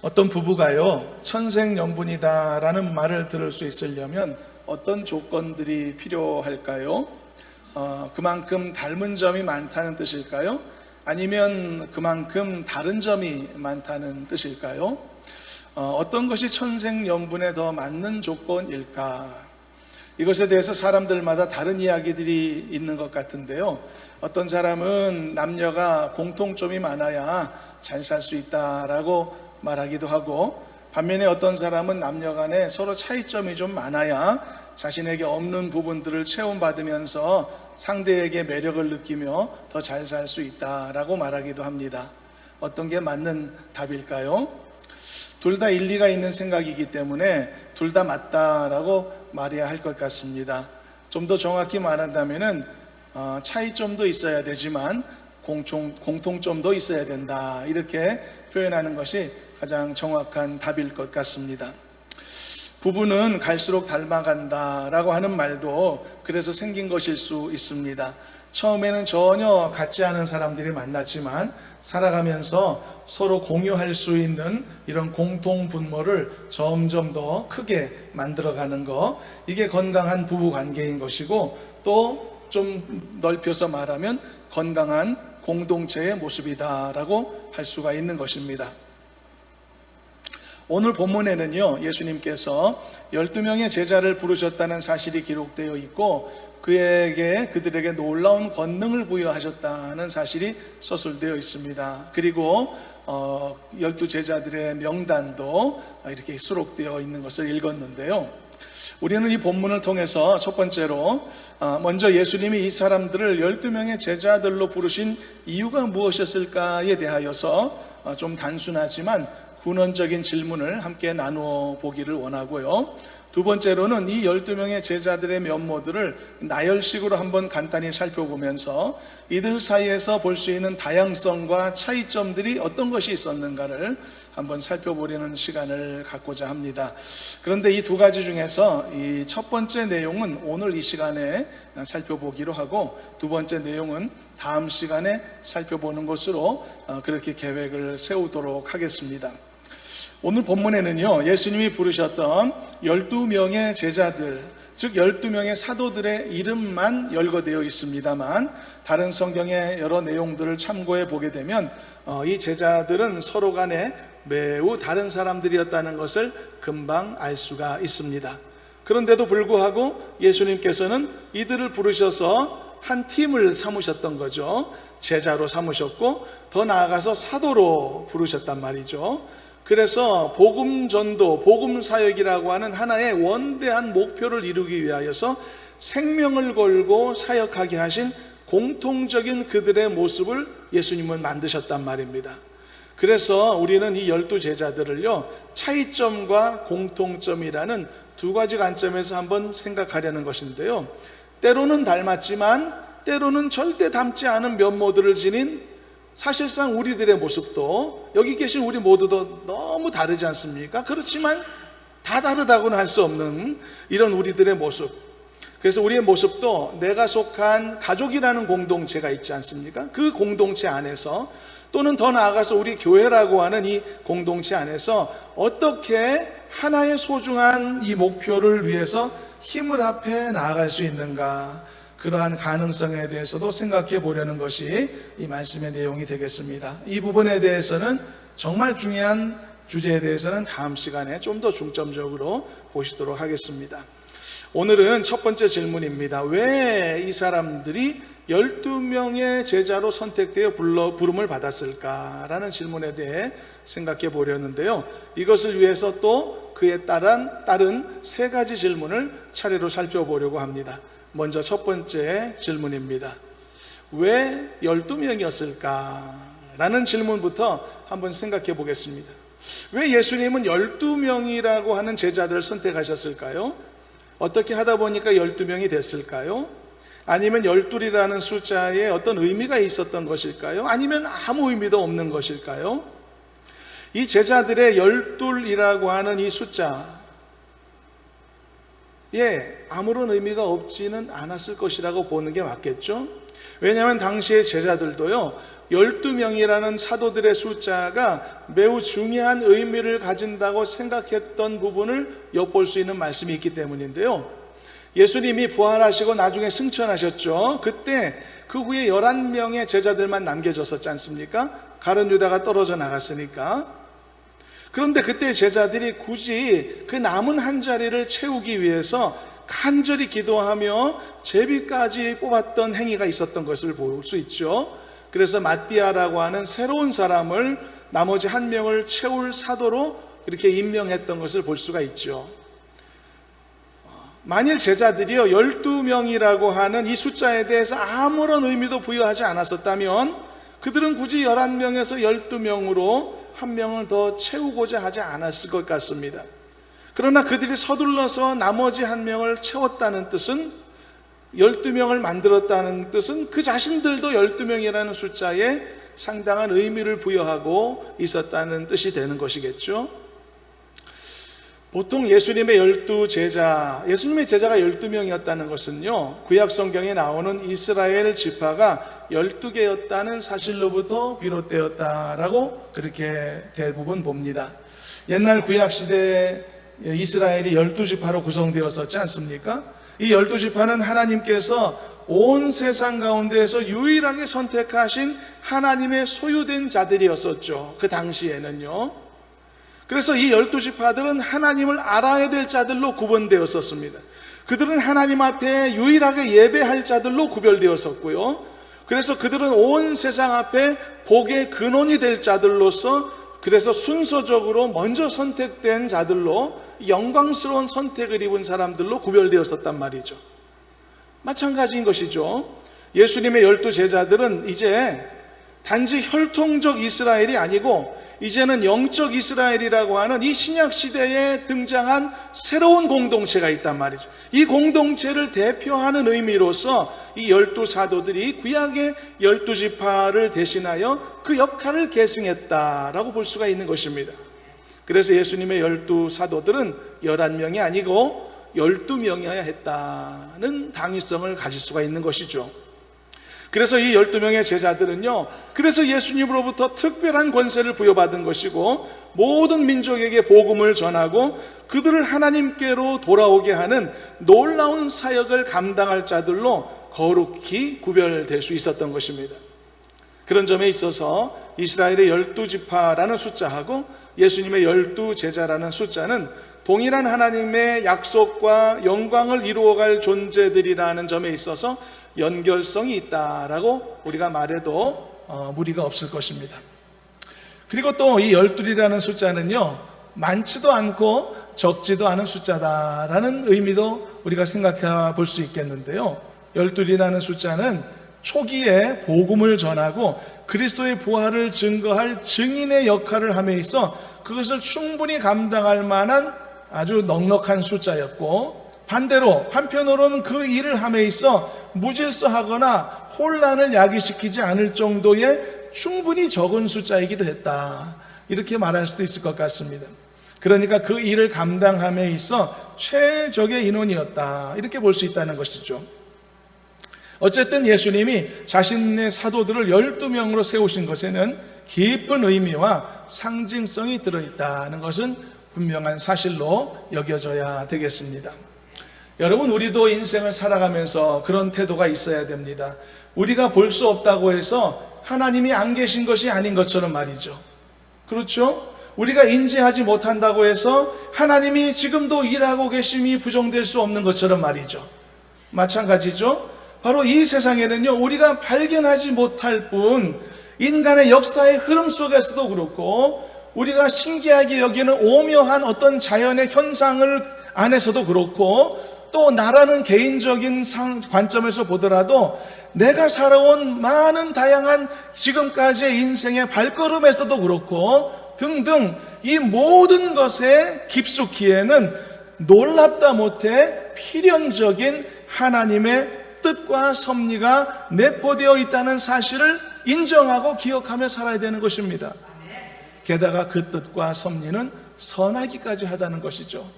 어떤 부부가요, 천생연분이다라는 말을 들을 수 있으려면 어떤 조건들이 필요할까요? 그만큼 닮은 점이 많다는 뜻일까요? 아니면 그만큼 다른 점이 많다는 뜻일까요? 어떤 것이 천생연분에 더 맞는 조건일까? 이것에 대해서 사람들마다 다른 이야기들이 있는 것 같은데요. 어떤 사람은 남녀가 공통점이 많아야 잘 살 수 있다라고 말하기도 하고, 반면에 어떤 사람은 남녀 간에 서로 차이점이 좀 많아야 자신에게 없는 부분들을 체험받으면서 상대에게 매력을 느끼며 더 잘 살 수 있다라고 말하기도 합니다. 어떤 게 맞는 답일까요? 둘 다 일리가 있는 생각이기 때문에 둘 다 맞다라고 말해야 할 것 같습니다. 좀 더 정확히 말한다면은 차이점도 있어야 되지만 공통점도 있어야 된다, 이렇게 표현하는 것이 가장 정확한 답일 것 같습니다. 부부는 갈수록 닮아간다라고 하는 말도 그래서 생긴 것일 수 있습니다. 처음에는 전혀 같지 않은 사람들이 만났지만 살아가면서 서로 공유할 수 있는 이런 공통 분모를 점점 더 크게 만들어가는 것, 이게 건강한 부부 관계인 것이고, 또 좀 넓혀서 말하면 건강한 공동체의 모습이다라고 할 수가 있는 것입니다. 오늘 본문에는요, 예수님께서 12명의 제자를 부르셨다는 사실이 기록되어 있고, 그들에게 놀라운 권능을 부여하셨다는 사실이 서술되어 있습니다. 그리고 12제자들의 명단도 이렇게 수록되어 있는 것을 읽었는데요. 우리는 이 본문을 통해서 첫 번째로 먼저 예수님이 이 사람들을 12명의 제자들로 부르신 이유가 무엇이었을까에 대하여서 좀 단순하지만 근원적인 질문을 함께 나누어 보기를 원하고요. 두 번째로는 이 12명의 제자들의 면모들을 나열식으로 한번 간단히 살펴보면서 이들 사이에서 볼 수 있는 다양성과 차이점들이 어떤 것이 있었는가를 한번 살펴보려는 시간을 갖고자 합니다. 그런데 이 두 가지 중에서 이 첫 번째 내용은 오늘 이 시간에 살펴보기로 하고, 두 번째 내용은 다음 시간에 살펴보는 것으로 그렇게 계획을 세우도록 하겠습니다. 오늘 본문에는요, 예수님이 부르셨던 12명의 제자들, 즉 12명의 사도들의 이름만 열거되어 있습니다만, 다른 성경의 여러 내용들을 참고해 보게 되면 이 제자들은 서로 간에 매우 다른 사람들이었다는 것을 금방 알 수가 있습니다. 그런데도 불구하고 예수님께서는 이들을 부르셔서 한 팀을 삼으셨던 거죠. 제자로 삼으셨고, 더 나아가서 사도로 부르셨단 말이죠. 그래서 복음 전도, 복음 사역이라고 하는 하나의 원대한 목표를 이루기 위하여서 생명을 걸고 사역하게 하신 공통적인 그들의 모습을 예수님은 만드셨단 말입니다. 그래서 우리는 이 12제자들을요, 차이점과 공통점이라는 두 가지 관점에서 한번 생각하려는 것인데요, 때로는 닮았지만 때로는 절대 닮지 않은 면모들을 지닌, 사실상 우리들의 모습도 여기 계신 우리 모두도 너무 다르지 않습니까? 그렇지만 다 다르다고는 할 수 없는 이런 우리들의 모습, 그래서 우리의 모습도 내가 속한 가족이라는 공동체가 있지 않습니까? 그 공동체 안에서, 또는 더 나아가서 우리 교회라고 하는 이 공동체 안에서 어떻게 하나의 소중한 이 목표를 위해서 힘을 합해 나아갈 수 있는가, 그러한 가능성에 대해서도 생각해 보려는 것이 이 말씀의 내용이 되겠습니다. 이 부분에 대해서는, 정말 중요한 주제에 대해서는 다음 시간에 좀 더 중점적으로 보시도록 하겠습니다. 오늘은 첫 번째 질문입니다. 왜 이 사람들이 12명의 제자로 선택되어 부름을 받았을까라는 질문에 대해 생각해 보려는데요, 이것을 위해서 또 그에 따른 세 가지 질문을 차례로 살펴보려고 합니다. 먼저 첫 번째 질문입니다. 왜 12명이었을까? 라는 질문부터 한번 생각해 보겠습니다. 왜 예수님은 12명이라고 하는 제자들을 선택하셨을까요? 어떻게 하다 보니까 12명이 됐을까요? 아니면 12이라는 숫자에 어떤 의미가 있었던 것일까요? 아니면 아무 의미도 없는 것일까요? 이 제자들의 12이라고 하는 이 숫자에 아무런 의미가 없지는 않았을 것이라고 보는 게 맞겠죠? 왜냐하면 당시의 제자들도요, 12명이라는 사도들의 숫자가 매우 중요한 의미를 가진다고 생각했던 부분을 엿볼 수 있는 말씀이 있기 때문인데요. 예수님이 부활하시고 나중에 승천하셨죠. 그때 그 후에 11명의 제자들만 남겨졌었지 않습니까? 가룟 유다가 떨어져 나갔으니까. 그런데 그때 제자들이 굳이 그 남은 한 자리를 채우기 위해서 간절히 기도하며 제비까지 뽑았던 행위가 있었던 것을 볼 수 있죠. 그래서 마띠아라고 하는 새로운 사람을 나머지 한 명을 채울 사도로 이렇게 임명했던 것을 볼 수가 있죠. 만일 제자들이요 12명이라고 하는 이 숫자에 대해서 아무런 의미도 부여하지 않았었다면 그들은 굳이 11명에서 12명으로 한 명을 더 채우고자 하지 않았을 것 같습니다. 그러나 그들이 서둘러서 나머지 한 명을 채웠다는 뜻은, 12명을 만들었다는 뜻은 그 자신들도 12명이라는 숫자에 상당한 의미를 부여하고 있었다는 뜻이 되는 것이겠죠. 보통 예수님의 12제자, 예수님의 제자가 12명이었다는 것은요, 구약 성경에 나오는 이스라엘 지파가 12개였다는 사실로부터 비롯되었다라고 그렇게 대부분 봅니다. 옛날 구약 시대에 이스라엘이 12지파로 구성되었었지 않습니까? 이 12지파는 하나님께서 온 세상 가운데에서 유일하게 선택하신 하나님의 소유된 자들이었었죠. 그 당시에는요. 그래서 이 12지파들은 하나님을 알아야 될 자들로 구분되었었습니다. 그들은 하나님 앞에 유일하게 예배할 자들로 구별되었었고요. 그래서 그들은 온 세상 앞에 복의 근원이 될 자들로서, 그래서 순서적으로 먼저 선택된 자들로 영광스러운 선택을 입은 사람들로 구별되었었단 말이죠. 마찬가지인 것이죠. 예수님의 12제자들은 이제 단지 혈통적 이스라엘이 아니고 이제는 영적 이스라엘이라고 하는 이 신약 시대에 등장한 새로운 공동체가 있단 말이죠. 이 공동체를 대표하는 의미로서 이 12사도들이 구약의 12지파를 대신하여 그 역할을 계승했다라고 볼 수가 있는 것입니다. 그래서 예수님의 12사도들은 11명이 아니고 12명이어야 했다는 당위성을 가질 수가 있는 것이죠. 그래서 이 12명의 제자들은요, 그래서 예수님으로부터 특별한 권세를 부여받은 것이고 모든 민족에게 복음을 전하고 그들을 하나님께로 돌아오게 하는 놀라운 사역을 감당할 자들로 거룩히 구별될 수 있었던 것입니다. 그런 점에 있어서 이스라엘의 12지파라는 숫자하고 예수님의 12제자라는 숫자는 동일한 하나님의 약속과 영광을 이루어갈 존재들이라는 점에 있어서 연결성이 있다라고 우리가 말해도 무리가 없을 것입니다. 그리고 또 이 12이라는 숫자는요, 많지도 않고 적지도 않은 숫자다라는 의미도 우리가 생각해 볼 수 있겠는데요. 12이라는 숫자는 초기에 복음을 전하고 그리스도의 부활을 증거할 증인의 역할을 함에 있어 그것을 충분히 감당할 만한 아주 넉넉한 숫자였고, 반대로 한편으로는 그 일을 함에 있어 무질서하거나 혼란을 야기시키지 않을 정도의 충분히 적은 숫자이기도 했다, 이렇게 말할 수도 있을 것 같습니다. 그러니까 그 일을 감당함에 있어 최적의 인원이었다, 이렇게 볼 수 있다는 것이죠. 어쨌든 예수님이 자신의 사도들을 12명으로 세우신 것에는 깊은 의미와 상징성이 들어있다는 것은 분명한 사실로 여겨져야 되겠습니다. 여러분, 우리도 인생을 살아가면서 그런 태도가 있어야 됩니다. 우리가 볼 수 없다고 해서 하나님이 안 계신 것이 아닌 것처럼 말이죠. 그렇죠? 우리가 인지하지 못한다고 해서 하나님이 지금도 일하고 계심이 부정될 수 없는 것처럼 말이죠. 마찬가지죠. 바로 이 세상에는요, 우리가 발견하지 못할 뿐 인간의 역사의 흐름 속에서도 그렇고 우리가 신기하게 여기는 오묘한 어떤 자연의 현상을 안에서도 그렇고 또 나라는 개인적인 관점에서 보더라도 내가 살아온 많은 다양한 지금까지의 인생의 발걸음에서도 그렇고 등등 이 모든 것에 깊숙이에는 놀랍다 못해 필연적인 하나님의 뜻과 섭리가 내포되어 있다는 사실을 인정하고 기억하며 살아야 되는 것입니다. 게다가 그 뜻과 섭리는 선하기까지 하다는 것이죠.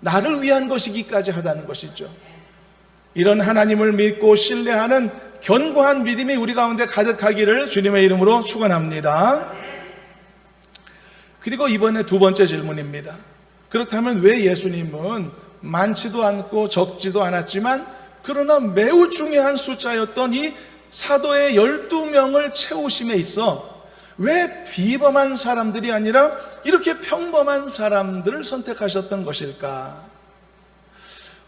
나를 위한 것이기까지 하다는 것이죠. 이런 하나님을 믿고 신뢰하는 견고한 믿음이 우리 가운데 가득하기를 주님의 이름으로 축원합니다. 그리고 이번에 두 번째 질문입니다. 그렇다면 왜 예수님은 많지도 않고 적지도 않았지만 그러나 매우 중요한 숫자였던 이 사도의 12명을 채우심에 있어 왜 비범한 사람들이 아니라 이렇게 평범한 사람들을 선택하셨던 것일까?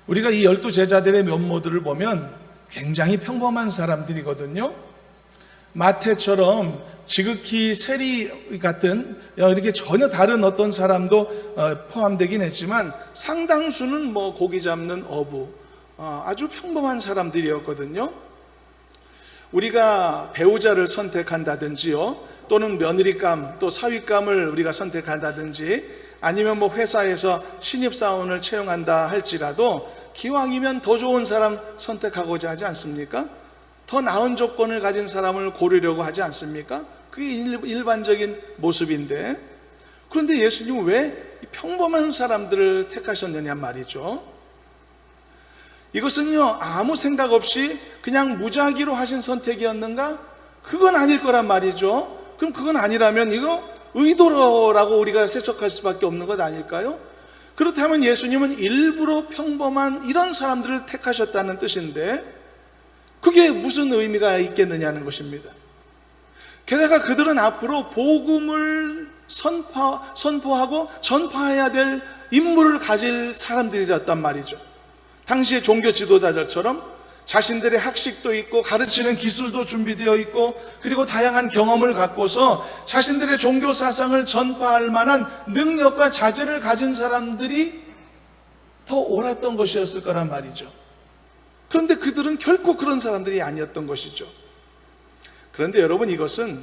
우리가 이 12제자들의 면모들을 보면 굉장히 평범한 사람들이거든요. 마태처럼 지극히 세리 같은 이렇게 전혀 다른 어떤 사람도 포함되긴 했지만 상당수는 고기 잡는 어부, 아주 평범한 사람들이었거든요. 우리가 배우자를 선택한다든지요, 또는 며느리감, 또 사위감을 우리가 선택한다든지 아니면 회사에서 신입사원을 채용한다 할지라도 기왕이면 더 좋은 사람 선택하고자 하지 않습니까? 더 나은 조건을 가진 사람을 고르려고 하지 않습니까? 그게 일반적인 모습인데, 그런데 예수님은 왜 평범한 사람들을 택하셨느냐 말이죠. 이것은요, 아무 생각 없이 그냥 무작위로 하신 선택이었는가? 그건 아닐 거란 말이죠. 그럼 그건 아니라면 이거 의도라고 우리가 해석할 수밖에 없는 것 아닐까요? 그렇다면 예수님은 일부러 평범한 이런 사람들을 택하셨다는 뜻인데 그게 무슨 의미가 있겠느냐는 것입니다. 게다가 그들은 앞으로 복음을 선포하고 전파해야 될 임무를 가질 사람들이었단 말이죠. 당시의 종교 지도자들처럼 자신들의 학식도 있고 가르치는 기술도 준비되어 있고 그리고 다양한 경험을 갖고서 자신들의 종교 사상을 전파할 만한 능력과 자질을 가진 사람들이 더 옳았던 것이었을 거란 말이죠. 그런데 그들은 결코 그런 사람들이 아니었던 것이죠. 그런데 여러분, 이것은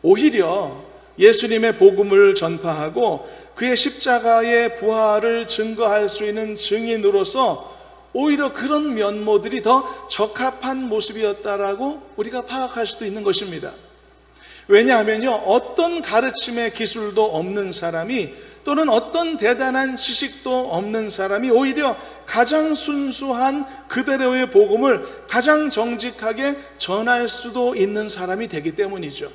오히려 예수님의 복음을 전파하고 그의 십자가의 부활을 증거할 수 있는 증인으로서 오히려 그런 면모들이 더 적합한 모습이었다라고 우리가 파악할 수도 있는 것입니다. 왜냐하면요, 어떤 가르침의 기술도 없는 사람이 또는 어떤 대단한 지식도 없는 사람이 오히려 가장 순수한 그대로의 복음을 가장 정직하게 전할 수도 있는 사람이 되기 때문이죠.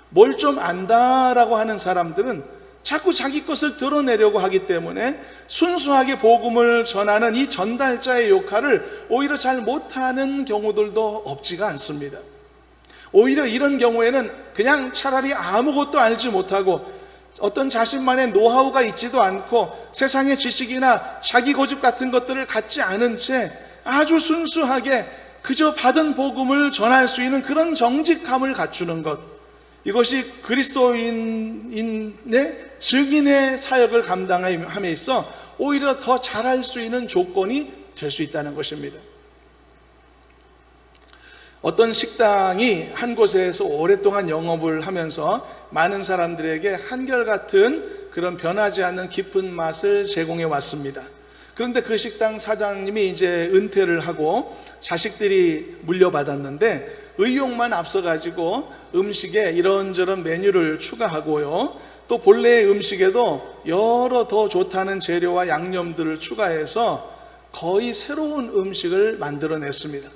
뭘 좀 안다라고 하는 사람들은 자꾸 자기 것을 드러내려고 하기 때문에 순수하게 복음을 전하는 이 전달자의 역할을 오히려 잘 못하는 경우들도 없지가 않습니다. 오히려 이런 경우에는 그냥 차라리 아무것도 알지 못하고 어떤 자신만의 노하우가 있지도 않고 세상의 지식이나 자기 고집 같은 것들을 갖지 않은 채 아주 순수하게 그저 받은 복음을 전할 수 있는 그런 정직함을 갖추는 것, 이것이 그리스도인의 증인의 사역을 감당함에 있어 오히려 더 잘할 수 있는 조건이 될 수 있다는 것입니다. 어떤 식당이 한 곳에서 오랫동안 영업을 하면서 많은 사람들에게 한결같은 그런 변하지 않는 깊은 맛을 제공해 왔습니다. 그런데 그 식당 사장님이 이제 은퇴를 하고 자식들이 물려받았는데 의욕만 앞서가지고 음식에 이런저런 메뉴를 추가하고요, 또 본래의 음식에도 여러 더 좋다는 재료와 양념들을 추가해서 거의 새로운 음식을 만들어냈습니다.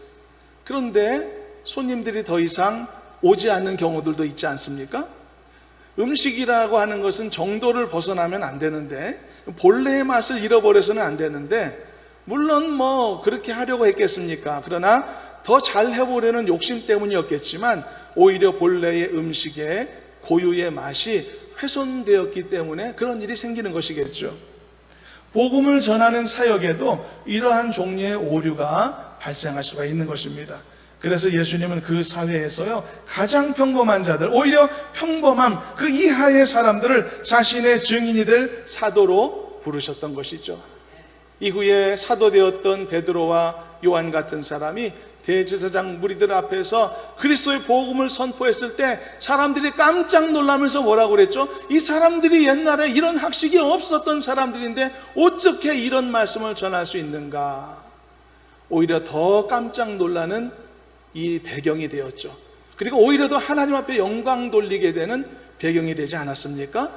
그런데 손님들이 더 이상 오지 않는 경우들도 있지 않습니까? 음식이라고 하는 것은 정도를 벗어나면 안 되는데, 본래의 맛을 잃어버려서는 안 되는데, 물론 그렇게 하려고 했겠습니까? 그러나 더 잘 해보려는 욕심 때문이었겠지만 오히려 본래의 음식의 고유의 맛이 훼손되었기 때문에 그런 일이 생기는 것이겠죠. 복음을 전하는 사역에도 이러한 종류의 오류가 발생할 수가 있는 것입니다. 그래서 예수님은 그 사회에서요, 가장 평범한 자들, 오히려 평범함 그 이하의 사람들을 자신의 증인이 될 사도로 부르셨던 것이죠. 이후에 사도 되었던 베드로와 요한 같은 사람이 대제사장 무리들 앞에서 그리스도의 복음을 선포했을 때 사람들이 깜짝 놀라면서 뭐라고 그랬죠? 이 사람들이 옛날에 이런 학식이 없었던 사람들인데 어떻게 이런 말씀을 전할 수 있는가? 오히려 더 깜짝 놀라는 이 배경이 되었죠. 그리고 오히려 더 하나님 앞에 영광 돌리게 되는 배경이 되지 않았습니까?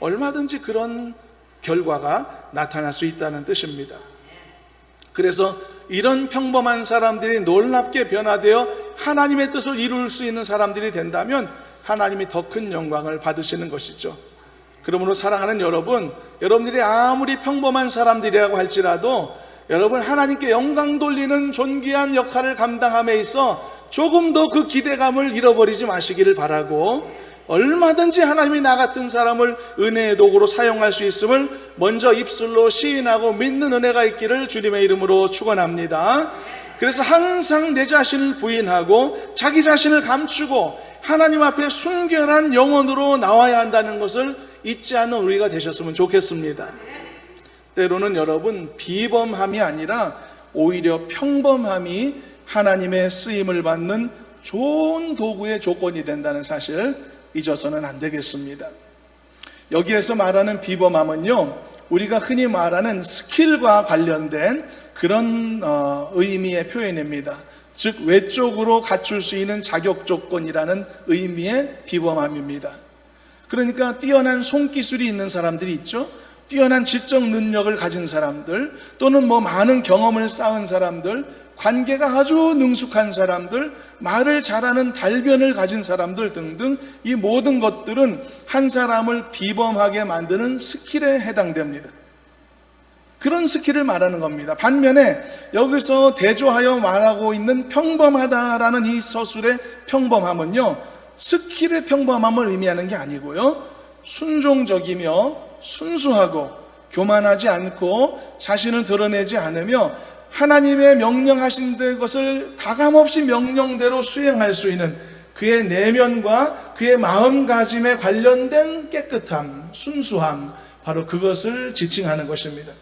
얼마든지 그런 결과가 나타날 수 있다는 뜻입니다. 그래서 이런 평범한 사람들이 놀랍게 변화되어 하나님의 뜻을 이룰 수 있는 사람들이 된다면 하나님이 더 큰 영광을 받으시는 것이죠. 그러므로 사랑하는 여러분, 여러분들이 아무리 평범한 사람들이라고 할지라도 여러분 하나님께 영광 돌리는 존귀한 역할을 감당함에 있어 조금 더 그 기대감을 잃어버리지 마시기를 바라고, 얼마든지 하나님이 나 같은 사람을 은혜의 도구로 사용할 수 있음을 먼저 입술로 시인하고 믿는 은혜가 있기를 주님의 이름으로 축원합니다. 그래서 항상 내 자신을 부인하고 자기 자신을 감추고 하나님 앞에 순결한 영혼으로 나와야 한다는 것을 잊지 않는 우리가 되셨으면 좋겠습니다. 때로는 여러분, 비범함이 아니라 오히려 평범함이 하나님의 쓰임을 받는 좋은 도구의 조건이 된다는 사실 잊어서는 안 되겠습니다. 여기에서 말하는 비범함은요, 우리가 흔히 말하는 스킬과 관련된 그런 의미의 표현입니다. 즉 외적으로 갖출 수 있는 자격 조건이라는 의미의 비범함입니다. 그러니까 뛰어난 손기술이 있는 사람들이 있죠. 뛰어난 지적 능력을 가진 사람들, 또는 많은 경험을 쌓은 사람들, 관계가 아주 능숙한 사람들, 말을 잘하는 달변을 가진 사람들 등등, 이 모든 것들은 한 사람을 비범하게 만드는 스킬에 해당됩니다. 그런 스킬을 말하는 겁니다. 반면에 여기서 대조하여 말하고 있는 평범하다라는 이 서술의 평범함은요, 스킬의 평범함을 의미하는 게 아니고요, 순종적이며 순수하고 교만하지 않고 자신을 드러내지 않으며 하나님의 명령하신 것을 가감없이 명령대로 수행할 수 있는 그의 내면과 그의 마음가짐에 관련된 깨끗함, 순수함, 바로 그것을 지칭하는 것입니다.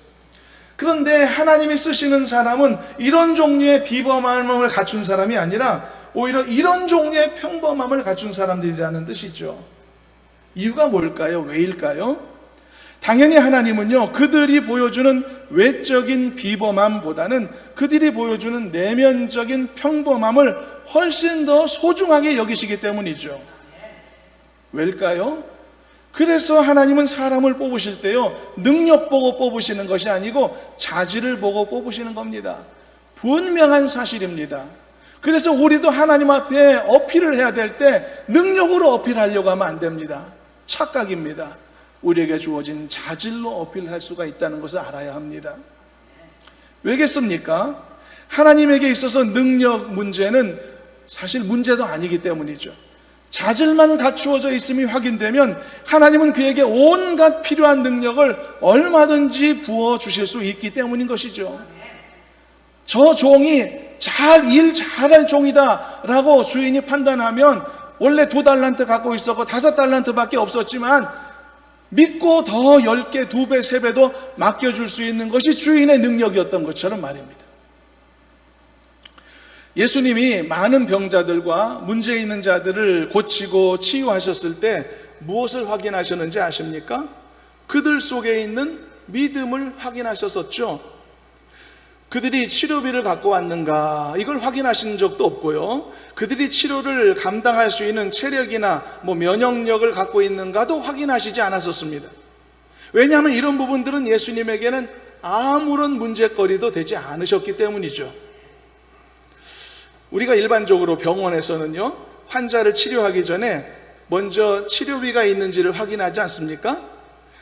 그런데 하나님이 쓰시는 사람은 이런 종류의 비범함을 갖춘 사람이 아니라 오히려 이런 종류의 평범함을 갖춘 사람들이라는 뜻이죠. 이유가 뭘까요? 왜일까요? 당연히 하나님은요, 그들이 보여주는 외적인 비범함보다는 그들이 보여주는 내면적인 평범함을 훨씬 더 소중하게 여기시기 때문이죠. 왜일까요? 그래서 하나님은 사람을 뽑으실 때요, 능력 보고 뽑으시는 것이 아니고 자질을 보고 뽑으시는 겁니다. 분명한 사실입니다. 그래서 우리도 하나님 앞에 어필을 해야 될 때 능력으로 어필하려고 하면 안 됩니다. 착각입니다. 우리에게 주어진 자질로 어필할 수가 있다는 것을 알아야 합니다. 왜겠습니까? 하나님에게 있어서 능력 문제는 사실 문제도 아니기 때문이죠. 자질만 갖추어져 있음이 확인되면 하나님은 그에게 온갖 필요한 능력을 얼마든지 부어주실 수 있기 때문인 것이죠. 저 종이 일 잘할 종이다 라고 주인이 판단하면 원래 2달란트 갖고 있었고 5달란트밖에 없었지만 믿고 더 10개, 2배, 3배도 맡겨줄 수 있는 것이 주인의 능력이었던 것처럼 말입니다. 예수님이 많은 병자들과 문제 있는 자들을 고치고 치유하셨을 때 무엇을 확인하셨는지 아십니까? 그들 속에 있는 믿음을 확인하셨었죠. 그들이 치료비를 갖고 왔는가, 이걸 확인하신 적도 없고요, 그들이 치료를 감당할 수 있는 체력이나 면역력을 갖고 있는가도 확인하시지 않았었습니다. 왜냐하면 이런 부분들은 예수님에게는 아무런 문제거리도 되지 않으셨기 때문이죠. 우리가 일반적으로 병원에서는요, 환자를 치료하기 전에 먼저 치료비가 있는지를 확인하지 않습니까?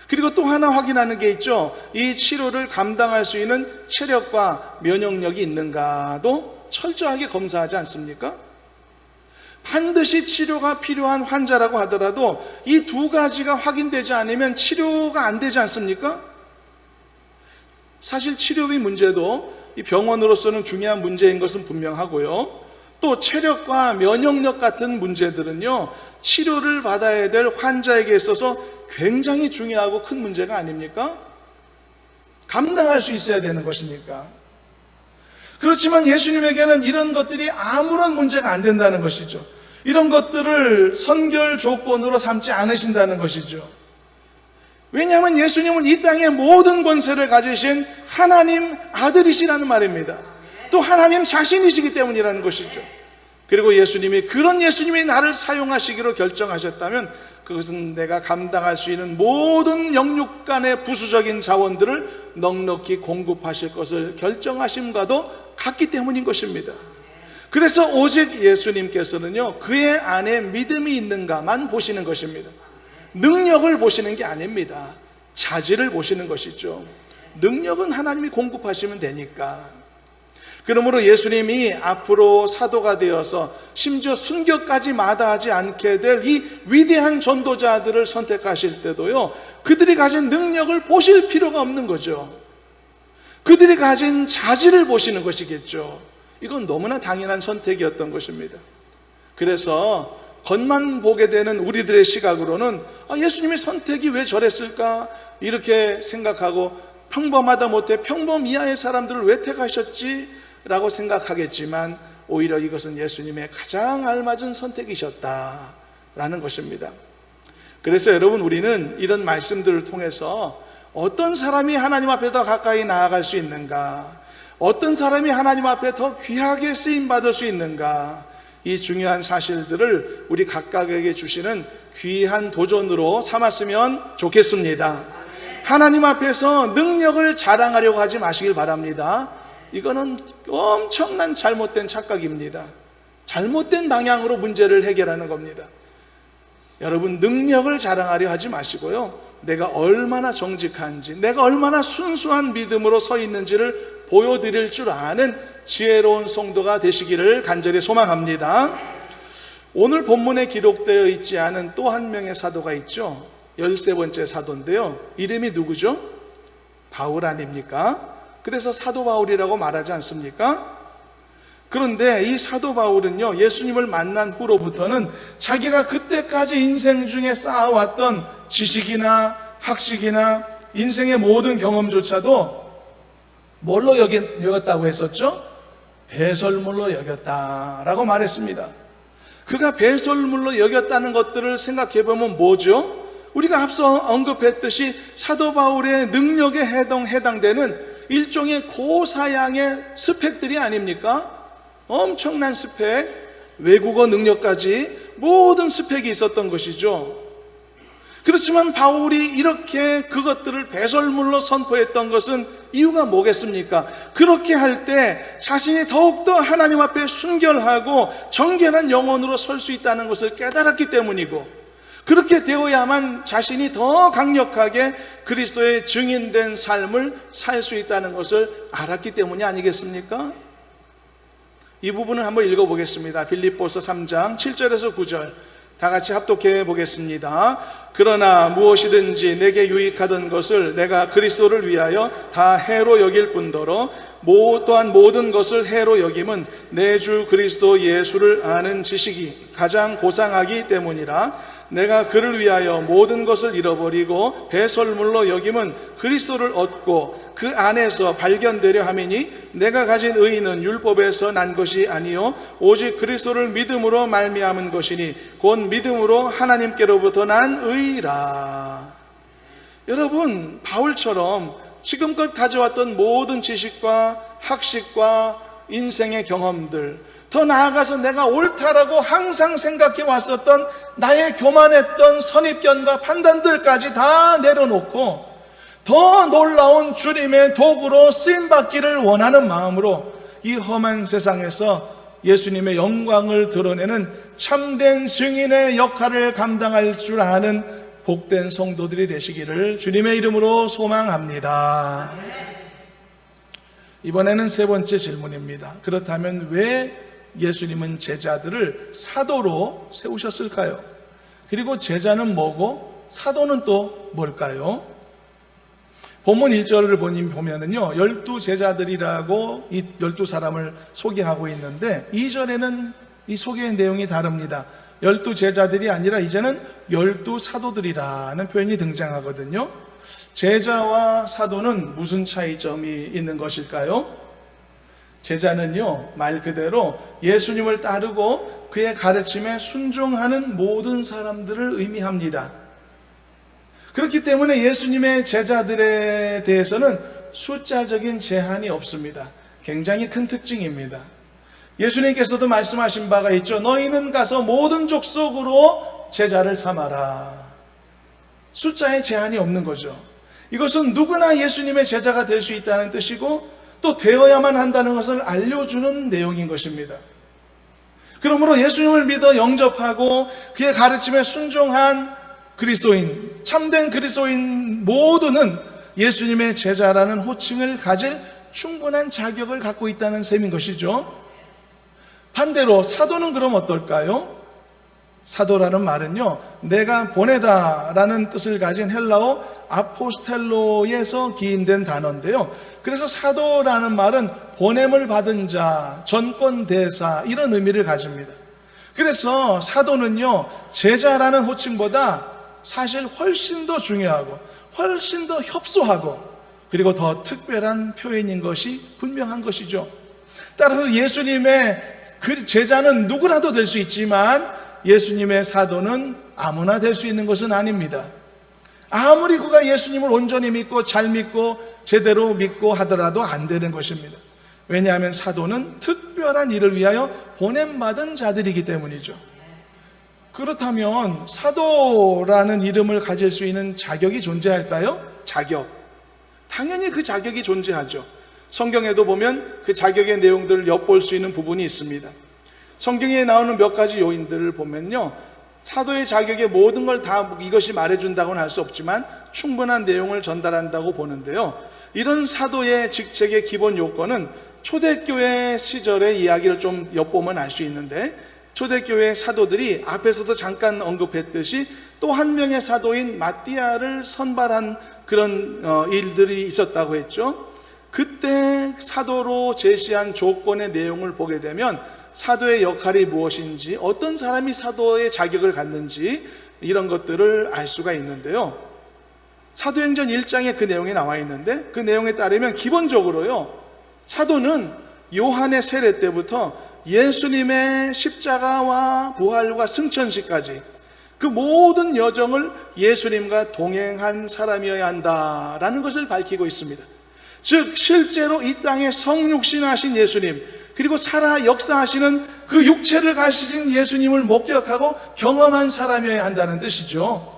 그리고 또 하나 확인하는 게 있죠. 이 치료를 감당할 수 있는 체력과 면역력이 있는가도 철저하게 검사하지 않습니까? 반드시 치료가 필요한 환자라고 하더라도 이 2가지가 확인되지 않으면 치료가 안 되지 않습니까? 사실 치료비 문제도 이 병원으로서는 중요한 문제인 것은 분명하고요, 또 체력과 면역력 같은 문제들은요, 치료를 받아야 될 환자에게 있어서 굉장히 중요하고 큰 문제가 아닙니까? 감당할 수 있어야 되는 것이니까. 그렇지만 예수님에게는 이런 것들이 아무런 문제가 안 된다는 것이죠. 이런 것들을 선결 조건으로 삼지 않으신다는 것이죠. 왜냐하면 예수님은 이 땅의 모든 권세를 가지신 하나님 아들이시라는 말입니다. 또 하나님 자신이시기 때문이라는 것이죠. 그리고 예수님이 그런 예수님이 나를 사용하시기로 결정하셨다면 그 그것은 내가 감당할 수 있는 모든 영육간의 부수적인 자원들을 넉넉히 공급하실 것을 결정하심과도 같기 때문인 것입니다. 그래서 오직 예수님께서는요, 그의 안에 믿음이 있는가만 보시는 것입니다. 능력을 보시는 게 아닙니다. 자질을 보시는 것이죠. 능력은 하나님이 공급하시면 되니까. 그러므로 예수님이 앞으로 사도가 되어서 심지어 순교까지 마다하지 않게 될 이 위대한 전도자들을 선택하실 때도요, 그들이 가진 능력을 보실 필요가 없는 거죠. 그들이 가진 자질을 보시는 것이겠죠. 이건 너무나 당연한 선택이었던 것입니다. 그래서 겉만 보게 되는 우리들의 시각으로는 예수님의 선택이 왜 저랬을까 이렇게 생각하고, 평범하다 못해 평범 이하의 사람들을 왜 택하셨지? 라고 생각하겠지만 오히려 이것은 예수님의 가장 알맞은 선택이셨다라는 것입니다. 그래서 여러분, 우리는 이런 말씀들을 통해서 어떤 사람이 하나님 앞에 더 가까이 나아갈 수 있는가, 어떤 사람이 하나님 앞에 더 귀하게 쓰임받을 수 있는가, 이 중요한 사실들을 우리 각각에게 주시는 귀한 도전으로 삼았으면 좋겠습니다. 하나님 앞에서 능력을 자랑하려고 하지 마시길 바랍니다. 이거는 엄청난 잘못된 착각입니다. 잘못된 방향으로 문제를 해결하는 겁니다. 여러분, 능력을 자랑하려 하지 마시고요, 내가 얼마나 정직한지, 내가 얼마나 순수한 믿음으로 서 있는지를 보여드릴 줄 아는 지혜로운 성도가 되시기를 간절히 소망합니다. 오늘 본문에 기록되어 있지 않은 또 한 명의 사도가 있죠. 13번째 사도인데요, 이름이 누구죠? 바울 아닙니까? 그래서 사도 바울이라고 말하지 않습니까? 그런데 이 사도 바울은요, 예수님을 만난 후로부터는 자기가 그때까지 인생 중에 쌓아왔던 지식이나 학식이나 인생의 모든 경험조차도 뭘로 여겼다고 했었죠? 배설물로 여겼다라고 말했습니다. 그가 배설물로 여겼다는 것들을 생각해 보면 뭐죠? 우리가 앞서 언급했듯이 사도 바울의 능력에 해당되는 일종의 고사양의 스펙들이 아닙니까? 엄청난 스펙, 외국어 능력까지 모든 스펙이 있었던 것이죠. 그렇지만 바울이 이렇게 그것들을 배설물로 선포했던 것은 이유가 뭐겠습니까? 그렇게 할 때 자신이 더욱더 하나님 앞에 순결하고 정결한 영혼으로 설 수 있다는 것을 깨달았기 때문이고, 그렇게 되어야만 자신이 더 강력하게 그리스도의 증인된 삶을 살 수 있다는 것을 알았기 때문이 아니겠습니까? 이 부분을 한번 읽어보겠습니다. 빌립보서 3장 7절에서 9절 다 같이 합독해 보겠습니다. 그러나 무엇이든지 내게 유익하던 것을 내가 그리스도를 위하여 다 해로 여길 뿐더러 또한 모든 것을 해로 여김은 내 주 그리스도 예수를 아는 지식이 가장 고상하기 때문이라. 내가 그를 위하여 모든 것을 잃어버리고 배설물로 여김은 그리스도를 얻고 그 안에서 발견되려 함이니, 내가 가진 의의는 율법에서 난 것이 아니요 오직 그리스도를 믿음으로 말미암은 것이니 곧 믿음으로 하나님께로부터 난 의라. 여러분, 바울처럼 지금껏 가져왔던 모든 지식과 학식과 인생의 경험들, 더 나아가서 내가 옳다라고 항상 생각해 왔었던 나의 교만했던 선입견과 판단들까지 다 내려놓고 더 놀라운 주님의 도구로 쓰임받기를 원하는 마음으로 이 험한 세상에서 예수님의 영광을 드러내는 참된 증인의 역할을 감당할 줄 아는 복된 성도들이 되시기를 주님의 이름으로 소망합니다. 이번에는 세 번째 질문입니다. 그렇다면 왜 예수님은 제자들을 사도로 세우셨을까요? 그리고 제자는 뭐고 사도는 또 뭘까요? 본문 1절을 보면은요, 12제자들이라고 이 12사람을 소개하고 있는데 2절에는 이 소개의 내용이 다릅니다. 12제자들이 아니라 이제는 12사도들이라는 표현이 등장하거든요. 제자와 사도는 무슨 차이점이 있는 것일까요? 제자는요, 말 그대로 예수님을 따르고 그의 가르침에 순종하는 모든 사람들을 의미합니다. 그렇기 때문에 예수님의 제자들에 대해서는 숫자적인 제한이 없습니다. 굉장히 큰 특징입니다. 예수님께서도 말씀하신 바가 있죠. 너희는 가서 모든 족속으로 제자를 삼아라. 숫자에 제한이 없는 거죠. 이것은 누구나 예수님의 제자가 될 수 있다는 뜻이고 또 되어야만 한다는 것을 알려주는 내용인 것입니다. 그러므로 예수님을 믿어 영접하고 그의 가르침에 순종한 그리스도인, 참된 그리스도인 모두는 예수님의 제자라는 호칭을 가질 충분한 자격을 갖고 있다는 셈인 것이죠. 반대로 사도는 그럼 어떨까요? 사도라는 말은요, 내가 보내다라는 뜻을 가진 헬라어 아포스텔로에서 기인된 단어인데요. 그래서 사도라는 말은 보냄을 받은 자, 전권대사 이런 의미를 가집니다. 그래서 사도는요, 제자라는 호칭보다 사실 훨씬 더 중요하고 훨씬 더 협소하고 그리고 더 특별한 표현인 것이 분명한 것이죠. 따라서 예수님의 그 제자는 누구라도 될 수 있지만 예수님의 사도는 아무나 될 수 있는 것은 아닙니다. 아무리 그가 예수님을 온전히 믿고 잘 믿고 제대로 믿고 하더라도 안 되는 것입니다. 왜냐하면 사도는 특별한 일을 위하여 보냄받은 자들이기 때문이죠. 그렇다면 사도라는 이름을 가질 수 있는 자격이 존재할까요? 자격. 당연히 그 자격이 존재하죠. 성경에도 보면 그 자격의 내용들을 엿볼 수 있는 부분이 있습니다. 성경에 나오는 몇 가지 요인들을 보면요, 사도의 자격의 모든 걸 다 이것이 말해준다고는 할 수 없지만 충분한 내용을 전달한다고 보는데요, 이런 사도의 직책의 기본 요건은 초대교회 시절의 이야기를 좀 엿보면 알 수 있는데, 초대교회 사도들이 앞에서도 잠깐 언급했듯이 또 한 명의 사도인 마띠아를 선발한 그런 일들이 있었다고 했죠. 그때 사도로 제시한 조건의 내용을 보게 되면 사도의 역할이 무엇인지, 어떤 사람이 사도의 자격을 갖는지 이런 것들을 알 수가 있는데요, 사도행전 1장에 그 내용이 나와 있는데, 그 내용에 따르면 기본적으로요, 사도는 요한의 세례 때부터 예수님의 십자가와 부활과 승천시까지 그 모든 여정을 예수님과 동행한 사람이어야 한다라는 것을 밝히고 있습니다. 즉 실제로 이 땅에 성육신하신 예수님, 그리고 살아 역사하시는 그 육체를 가지신 예수님을 목격하고 경험한 사람이어야 한다는 뜻이죠.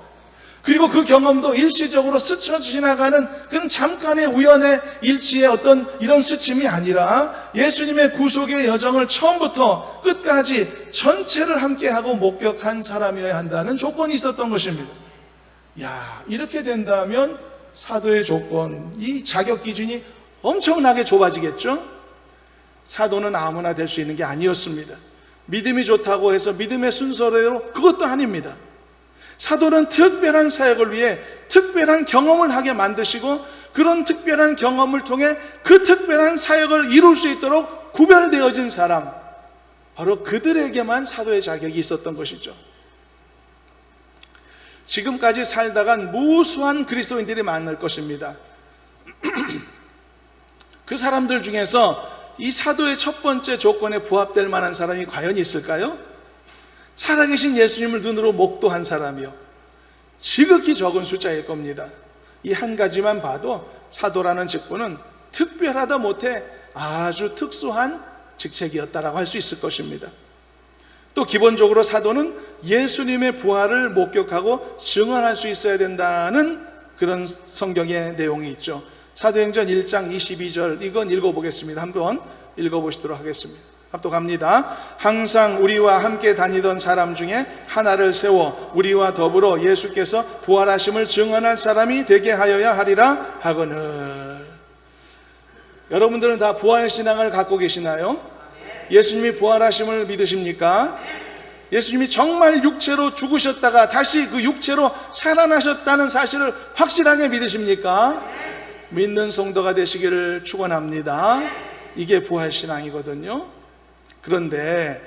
그리고 그 경험도 일시적으로 스쳐 지나가는 그런 잠깐의 우연의 일치의 어떤 이런 스침이 아니라 예수님의 구속의 여정을 처음부터 끝까지 전체를 함께하고 목격한 사람이어야 한다는 조건이 있었던 것입니다. 이렇게 된다면 사도의 조건, 이 자격 기준이 엄청나게 좁아지겠죠? 사도는 아무나 될 수 있는 게 아니었습니다. 믿음이 좋다고 해서 믿음의 순서대로 그것도 아닙니다. 사도는 특별한 사역을 위해 특별한 경험을 하게 만드시고 그런 특별한 경험을 통해 그 특별한 사역을 이룰 수 있도록 구별되어진 사람, 바로 그들에게만 사도의 자격이 있었던 것이죠. 지금까지 살다간 무수한 그리스도인들이 많을 것입니다. 그 사람들 중에서 이 사도의 첫 번째 조건에 부합될 만한 사람이 과연 있을까요? 살아계신 예수님을 눈으로 목도한 사람이요, 지극히 적은 숫자일 겁니다. 이 한 가지만 봐도 사도라는 직분은 특별하다 못해 아주 특수한 직책이었다라고 할 수 있을 것입니다. 또 기본적으로 사도는 예수님의 부활을 목격하고 증언할 수 있어야 된다는 그런 성경의 내용이 있죠. 사도행전 1장 22절, 이건 읽어보겠습니다. 한번 읽어보시도록 하겠습니다. 합독합니다. 항상 우리와 함께 다니던 사람 중에 하나를 세워 우리와 더불어 예수께서 부활하심을 증언할 사람이 되게 하여야 하리라 하거늘. 여러분들은 다 부활신앙을 갖고 계시나요? 예수님이 부활하심을 믿으십니까? 예수님이 정말 육체로 죽으셨다가 다시 그 육체로 살아나셨다는 사실을 확실하게 믿으십니까? 믿는 성도가 되시기를 축원합니다. 이게 부활신앙이거든요. 그런데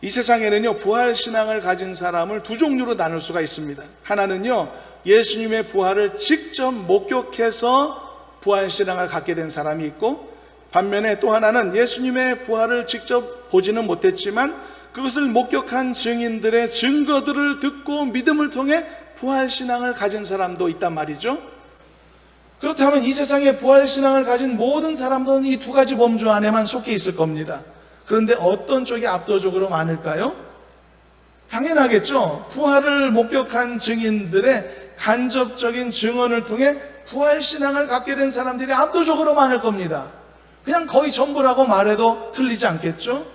이 세상에는요, 부활신앙을 가진 사람을 두 종류로 나눌 수가 있습니다. 하나는요, 예수님의 부활을 직접 목격해서 부활신앙을 갖게 된 사람이 있고, 반면에 또 하나는 예수님의 부활을 직접 보지는 못했지만 그것을 목격한 증인들의 증거들을 듣고 믿음을 통해 부활신앙을 가진 사람도 있단 말이죠. 그렇다면 이 세상에 부활신앙을 가진 모든 사람들은 이 두 가지 범주 안에만 속해 있을 겁니다. 그런데 어떤 쪽이 압도적으로 많을까요? 당연하겠죠. 부활을 목격한 증인들의 간접적인 증언을 통해 부활신앙을 갖게 된 사람들이 압도적으로 많을 겁니다. 그냥 거의 전부라고 말해도 틀리지 않겠죠.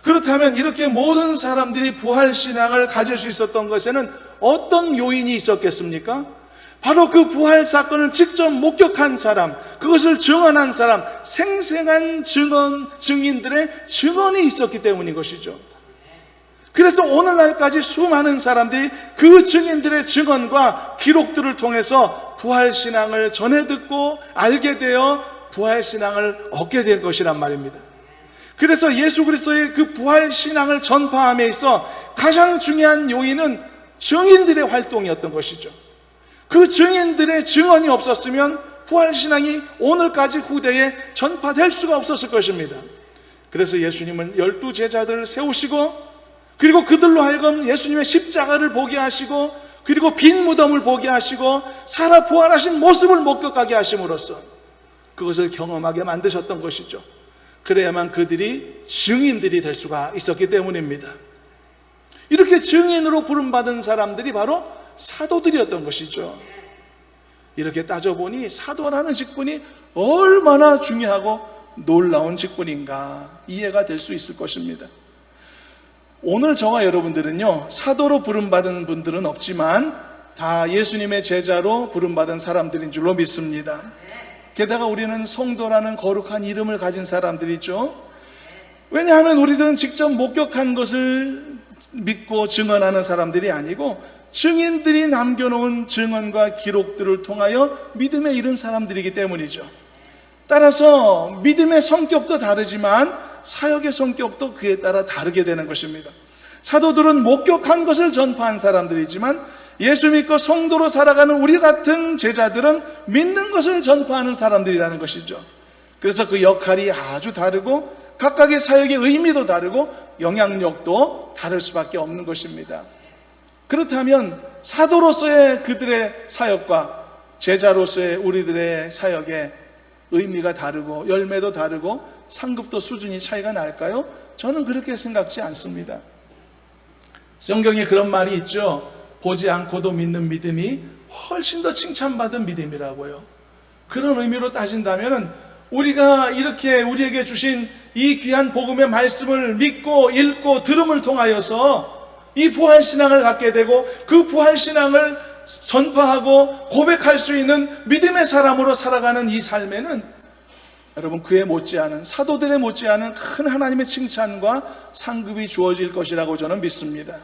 그렇다면 이렇게 모든 사람들이 부활신앙을 가질 수 있었던 것에는 어떤 요인이 있었겠습니까? 바로 그 부활 사건을 직접 목격한 사람, 그것을 증언한 사람, 생생한 증인들의 증언이 있었기 때문인 것이죠. 그래서 오늘날까지 수많은 사람들이 그 증인들의 증언과 기록들을 통해서 부활신앙을 전해 듣고 알게 되어 부활신앙을 얻게 된 것이란 말입니다. 그래서 예수 그리스도의 그 부활신앙을 전파함에 있어 가장 중요한 요인은 증인들의 활동이었던 것이죠. 그 증인들의 증언이 없었으면 부활신앙이 오늘까지 후대에 전파될 수가 없었을 것입니다. 그래서 예수님은 12 제자들을 세우시고, 그리고 그들로 하여금 예수님의 십자가를 보게 하시고, 그리고 빈 무덤을 보게 하시고, 살아 부활하신 모습을 목격하게 하심으로써 그것을 경험하게 만드셨던 것이죠. 그래야만 그들이 증인들이 될 수가 있었기 때문입니다. 이렇게 증인으로 부름받은 사람들이 바로 사도들이었던 것이죠. 이렇게 따져보니 사도라는 직분이 얼마나 중요하고 놀라운 직분인가 이해가 될 수 있을 것입니다. 오늘 저와 여러분들은요, 사도로 부름받은 분들은 없지만 다 예수님의 제자로 부름받은 사람들인 줄로 믿습니다. 게다가 우리는 성도라는 거룩한 이름을 가진 사람들이죠. 왜냐하면 우리들은 직접 목격한 것을 믿고 증언하는 사람들이 아니고 증인들이 남겨놓은 증언과 기록들을 통하여 믿음에 이른 사람들이기 때문이죠. 따라서 믿음의 성격도 다르지만 사역의 성격도 그에 따라 다르게 되는 것입니다. 사도들은 목격한 것을 전파한 사람들이지만 예수 믿고 성도로 살아가는 우리 같은 제자들은 믿는 것을 전파하는 사람들이라는 것이죠. 그래서 그 역할이 아주 다르고 각각의 사역의 의미도 다르고 영향력도 다를 수밖에 없는 것입니다. 그렇다면 사도로서의 그들의 사역과 제자로서의 우리들의 사역의 의미가 다르고 열매도 다르고 상급도 수준이 차이가 날까요? 저는 그렇게 생각지 않습니다. 성경에 그런 말이 있죠. 보지 않고도 믿는 믿음이 훨씬 더 칭찬받은 믿음이라고요. 그런 의미로 따진다면 우리가 이렇게 우리에게 주신 이 귀한 복음의 말씀을 믿고 읽고 들음을 통하여서 이 부활신앙을 갖게 되고 그 부활신앙을 전파하고 고백할 수 있는 믿음의 사람으로 살아가는 이 삶에는 여러분 그에 못지않은 사도들에 못지않은 큰 하나님의 칭찬과 상급이 주어질 것이라고 저는 믿습니다.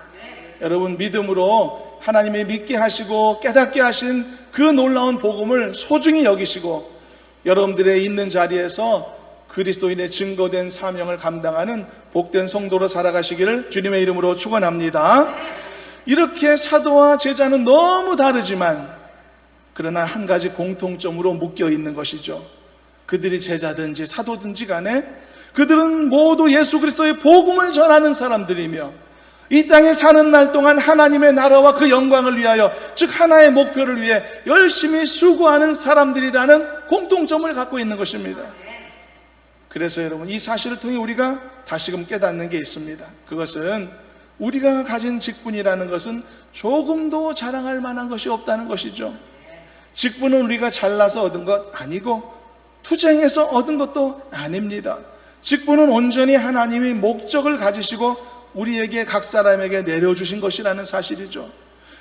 여러분 믿음으로 하나님이 믿게 하시고 깨닫게 하신 그 놀라운 복음을 소중히 여기시고 여러분들의 있는 자리에서 그리스도인의 증거된 사명을 감당하는 복된 성도로 살아가시기를 주님의 이름으로 축원합니다. 이렇게 사도와 제자는 너무 다르지만 그러나 한 가지 공통점으로 묶여 있는 것이죠. 그들이 제자든지 사도든지 간에 그들은 모두 예수 그리스도의 복음을 전하는 사람들이며 이 땅에 사는 날 동안 하나님의 나라와 그 영광을 위하여, 즉 하나의 목표를 위해 열심히 수고하는 사람들이라는 공통점을 갖고 있는 것입니다. 그래서 여러분 이 사실을 통해 우리가 다시금 깨닫는 게 있습니다. 그것은 우리가 가진 직분이라는 것은 조금도 자랑할 만한 것이 없다는 것이죠. 직분은 우리가 잘나서 얻은 것 아니고 투쟁해서 얻은 것도 아닙니다. 직분은 온전히 하나님이 목적을 가지시고 우리에게 각 사람에게 내려주신 것이라는 사실이죠.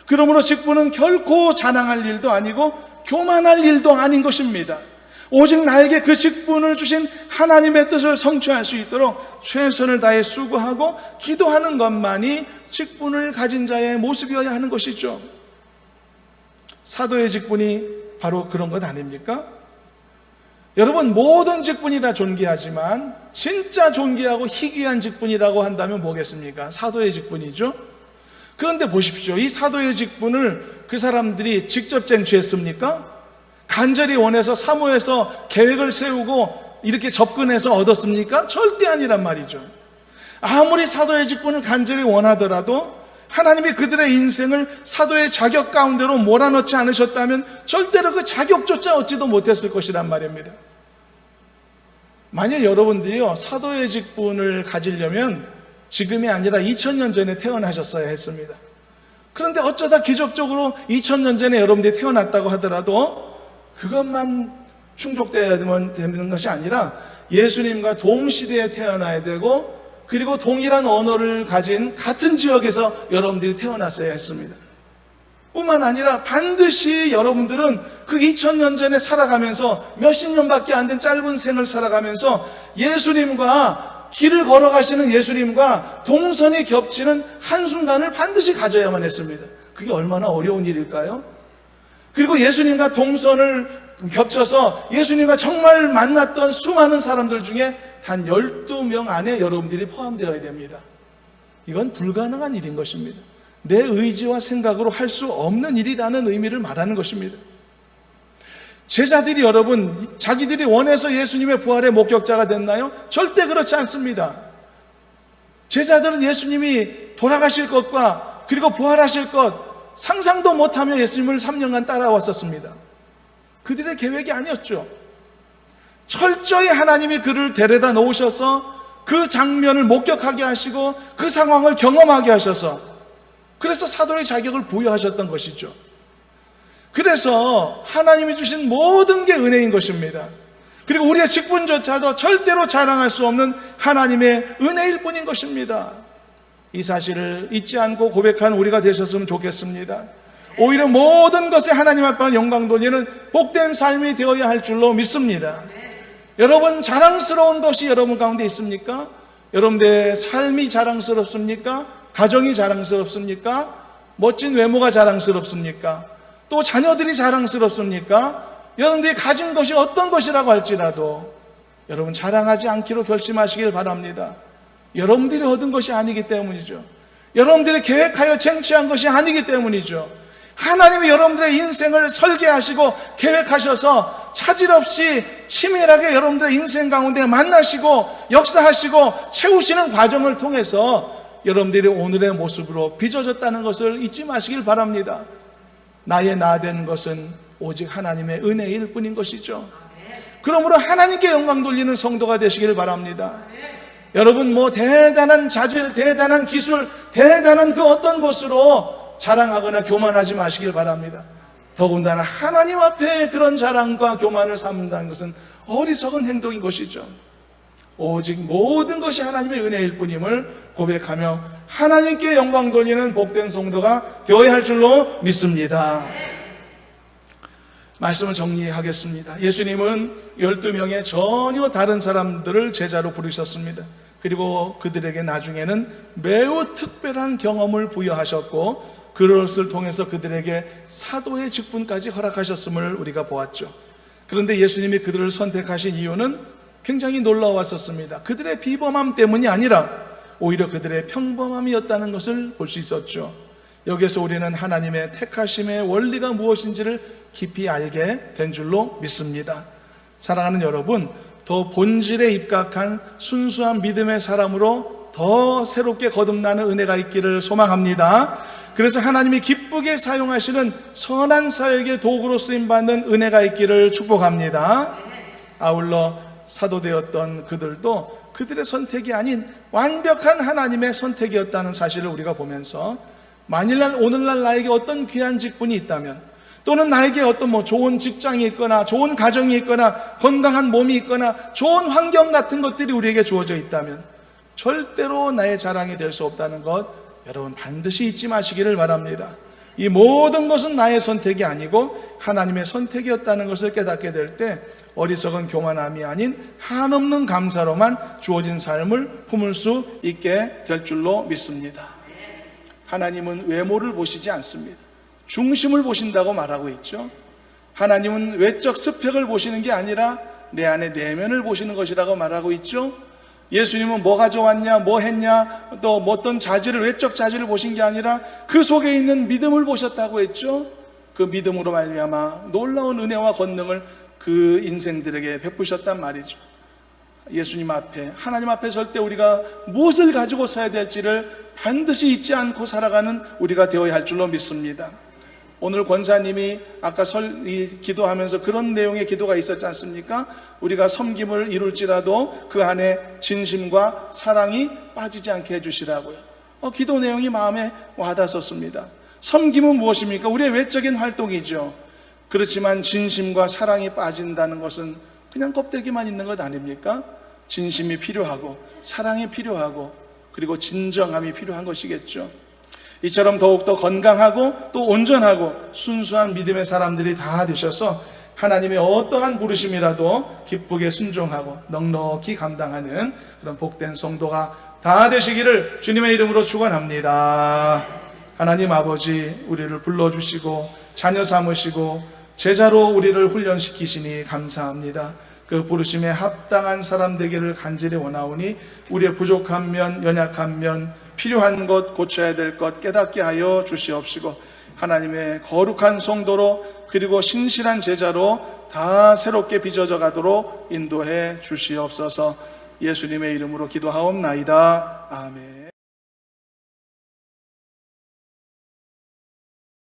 그러므로 직분은 결코 자랑할 일도 아니고 교만할 일도 아닌 것입니다. 오직 나에게 그 직분을 주신 하나님의 뜻을 성취할 수 있도록 최선을 다해 수고하고 기도하는 것만이 직분을 가진 자의 모습이어야 하는 것이죠. 사도의 직분이 바로 그런 것 아닙니까? 여러분 모든 직분이 다 존귀하지만 진짜 존귀하고 희귀한 직분이라고 한다면 뭐겠습니까? 사도의 직분이죠. 그런데 보십시오. 이 사도의 직분을 그 사람들이 직접 쟁취했습니까? 간절히 원해서 사모해서 계획을 세우고 이렇게 접근해서 얻었습니까? 절대 아니란 말이죠. 아무리 사도의 직분을 간절히 원하더라도 하나님이 그들의 인생을 사도의 자격 가운데로 몰아넣지 않으셨다면 절대로 그 자격조차 얻지도 못했을 것이란 말입니다. 만일 여러분들이요 사도의 직분을 가지려면 지금이 아니라 2000년 전에 태어나셨어야 했습니다. 그런데 어쩌다 기적적으로 2000년 전에 여러분들이 태어났다고 하더라도 그것만 충족되어야 되는 것이 아니라 예수님과 동시대에 태어나야 되고, 그리고 동일한 언어를 가진 같은 지역에서 여러분들이 태어났어야 했습니다. 뿐만 아니라 반드시 여러분들은 그 2000년 전에 살아가면서 몇십 년밖에 안 된 짧은 생을 살아가면서 예수님과 길을 걸어가시는 예수님과 동선이 겹치는 한순간을 반드시 가져야만 했습니다. 그게 얼마나 어려운 일일까요? 그리고 예수님과 동선을 겹쳐서 예수님과 정말 만났던 수많은 사람들 중에 단 12명 안에 여러분들이 포함되어야 됩니다. 이건 불가능한 일인 것입니다. 내 의지와 생각으로 할 수 없는 일이라는 의미를 말하는 것입니다. 제자들이 여러분, 자기들이 원해서 예수님의 부활의 목격자가 됐나요? 절대 그렇지 않습니다. 제자들은 예수님이 돌아가실 것과 그리고 부활하실 것 상상도 못하며 예수님을 3년간 따라왔었습니다. 그들의 계획이 아니었죠. 철저히 하나님이 그를 데려다 놓으셔서 그 장면을 목격하게 하시고 그 상황을 경험하게 하셔서, 그래서 사도의 자격을 부여하셨던 것이죠. 그래서 하나님이 주신 모든 게 은혜인 것입니다. 그리고 우리의 직분조차도 절대로 자랑할 수 없는 하나님의 은혜일 뿐인 것입니다. 이 사실을 잊지 않고 고백한 우리가 되셨으면 좋겠습니다. 오히려 모든 것에 하나님 앞에 영광 돌리는 복된 삶이 되어야 할 줄로 믿습니다. 여러분, 자랑스러운 것이 여러분 가운데 있습니까? 여러분들의 삶이 자랑스럽습니까? 가정이 자랑스럽습니까? 멋진 외모가 자랑스럽습니까? 또 자녀들이 자랑스럽습니까? 여러분들이 가진 것이 어떤 것이라고 할지라도 여러분 자랑하지 않기로 결심하시길 바랍니다. 여러분들이 얻은 것이 아니기 때문이죠. 여러분들이 계획하여 쟁취한 것이 아니기 때문이죠. 하나님이 여러분들의 인생을 설계하시고 계획하셔서 차질 없이 치밀하게 여러분들의 인생 가운데 만나시고 역사하시고 채우시는 과정을 통해서 여러분들이 오늘의 모습으로 빚어졌다는 것을 잊지 마시길 바랍니다. 나의 나 된 것은 오직 하나님의 은혜일 뿐인 것이죠. 그러므로 하나님께 영광 돌리는 성도가 되시길 바랍니다. 여러분, 대단한 자질, 대단한 기술, 대단한 그 어떤 것으로 자랑하거나 교만하지 마시길 바랍니다. 더군다나 하나님 앞에 그런 자랑과 교만을 삼는다는 것은 어리석은 행동인 것이죠. 오직 모든 것이 하나님의 은혜일 뿐임을 고백하며 하나님께 영광 돌리는 복된 성도가 되어야 할 줄로 믿습니다. 말씀을 정리하겠습니다. 예수님은 12명의 전혀 다른 사람들을 제자로 부르셨습니다. 그리고 그들에게 나중에는 매우 특별한 경험을 부여하셨고 그것을 통해서 그들에게 사도의 직분까지 허락하셨음을 우리가 보았죠. 그런데 예수님이 그들을 선택하신 이유는 굉장히 놀라웠었습니다. 그들의 비범함 때문이 아니라 오히려 그들의 평범함이었다는 것을 볼 수 있었죠. 여기서 우리는 하나님의 택하심의 원리가 무엇인지를 깊이 알게 된 줄로 믿습니다. 사랑하는 여러분, 더 본질에 입각한 순수한 믿음의 사람으로 더 새롭게 거듭나는 은혜가 있기를 소망합니다. 그래서 하나님이 기쁘게 사용하시는 선한 사역의 도구로 쓰임받는 은혜가 있기를 축복합니다. 아울러 사도되었던 그들도 그들의 선택이 아닌 완벽한 하나님의 선택이었다는 사실을 우리가 보면서 만일날 오늘날 나에게 어떤 귀한 직분이 있다면, 또는 나에게 어떤 좋은 직장이 있거나 좋은 가정이 있거나 건강한 몸이 있거나 좋은 환경 같은 것들이 우리에게 주어져 있다면 절대로 나의 자랑이 될 수 없다는 것 여러분 반드시 잊지 마시기를 바랍니다. 이 모든 것은 나의 선택이 아니고 하나님의 선택이었다는 것을 깨닫게 될 때 어리석은 교만함이 아닌 한없는 감사로만 주어진 삶을 품을 수 있게 될 줄로 믿습니다. 하나님은 외모를 보시지 않습니다. 중심을 보신다고 말하고 있죠. 하나님은 외적 스펙을 보시는 게 아니라 내 안의 내면을 보시는 것이라고 말하고 있죠. 예수님은 뭐 가져왔냐, 뭐 했냐, 또 어떤 자질을, 외적 자질을 보신 게 아니라 그 속에 있는 믿음을 보셨다고 했죠. 그 믿음으로 말미암아 놀라운 은혜와 권능을 그 인생들에게 베푸셨단 말이죠. 예수님 앞에, 하나님 앞에 설 때 우리가 무엇을 가지고 서야 될지를 반드시 잊지 않고 살아가는 우리가 되어야 할 줄로 믿습니다. 오늘 권사님이 아까 기도하면서 그런 내용의 기도가 있었지 않습니까? 우리가 섬김을 이룰지라도 그 안에 진심과 사랑이 빠지지 않게 해주시라고요. 기도 내용이 마음에 와닿았습니다. 섬김은 무엇입니까? 우리의 외적인 활동이죠. 그렇지만 진심과 사랑이 빠진다는 것은 그냥 껍데기만 있는 것 아닙니까? 진심이 필요하고 사랑이 필요하고 그리고 진정함이 필요한 것이겠죠. 이처럼 더욱더 건강하고 또 온전하고 순수한 믿음의 사람들이 다 되셔서 하나님의 어떠한 부르심이라도 기쁘게 순종하고 넉넉히 감당하는 그런 복된 성도가 다 되시기를 주님의 이름으로 축원합니다. 하나님 아버지, 우리를 불러주시고 자녀 삼으시고 제자로 우리를 훈련시키시니 감사합니다. 그 부르심에 합당한 사람 되기를 간절히 원하오니 우리의 부족한 면, 연약한 면, 필요한 것, 고쳐야 될 것 깨닫게 하여 주시옵시고 하나님의 거룩한 성도로 그리고 신실한 제자로 다 새롭게 빚어져 가도록 인도해 주시옵소서. 예수님의 이름으로 기도하옵나이다. 아멘.